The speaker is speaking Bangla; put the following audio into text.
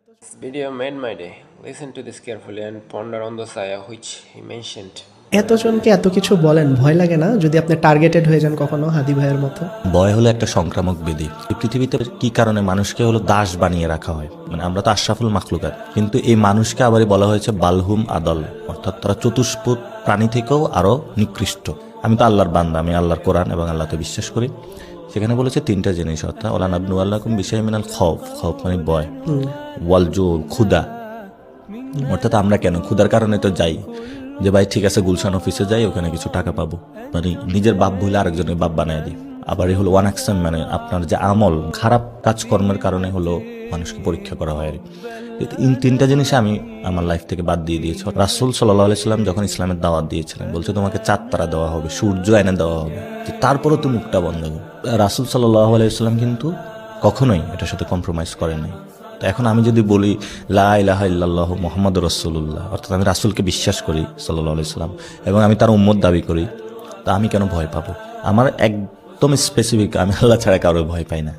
This video made my day. Listen to this carefully and ponder on the saya which he mentioned. এতজনকে এত কিছু বলেন, ভয় লাগে না যদি আপনি টার্গেটেড হয়ে যান কখনো হাদি ভাইয়ের মতো? ভয় হলো একটা সংক্রামক ব্যাধি। এই পৃথিবীতে কি কারণে মানুষকে হলো দাস বানিয়ে রাখা হয়, মানে আমরা তো আশরাফুল মাখলুকাত, কিন্তু এই মানুষকে আবারই বলা হয়েছে বালহুম আদল, অর্থাৎ তারা চতুষ্পদ প্রাণী থেকেও আরো নিকৃষ্ট। আমি তো আল্লাহর বান্দা, আমি আল্লাহর কোরআন এবং আল্লাহতে বিশ্বাস করি। সেখানে বলেছে তিনটা জিনিস, অর্থাৎ ওলা নাবনু আল্লাহকুম বিশাই মিনাল খৌফ, খৌফ মানে ভয়, ওয়াল জো ক্ষুদা, অর্থাৎ আমরা কেন ক্ষুদার কারণে তো যাই যে ভাই ঠিক আছে গুলশান অফিসে যাই, ওখানে কিছু টাকা পাবো, মানে নিজের বাপ ভুলে আরেকজনের বাপ বানায় দিই। আবার এই হলো ওয়ান অ্যাকশন, মানে আপনার যে আমল খারাপ কাজকর্মের কারণে হলো মানুষকে পরীক্ষা করা হয়। এই তিনটা জিনিস আমি আমার লাইফ থেকে বাদ দিয়ে দিয়েছি। রাসূল সাল্লাল্লাহু আলাইহি সাল্লাম যখন ইসলামের দাওয়াত দিয়েছিলেন বলছে তোমাকে চাঁদ তারা দেওয়া হবে, সূর্য এনে দেওয়া হবে, তারপরও তো মুখটা বন্ধ করো। রাসূল সাল্লাল্লাহু আলাইহি সাল্লাম কিন্তু কখনোই এটার সাথে কম্প্রোমাইজ করেন নাই। তো এখন আমি যদি বলি লা ইলাহা ইল্লাল্লাহু মুহাম্মাদুর রাসূলুল্লাহ, অর্থাৎ আমি রাসূলকে বিশ্বাস করি সাল্লাল্লাহু আলাইহি সাল্লাম এবং আমি তার উম্মত দাবি করি, তা আমি কেন ভয় পাবো? আমার একদম স্পেসিফিক, আমি আল্লাহ ছাড়া কারো ভয় পাই না।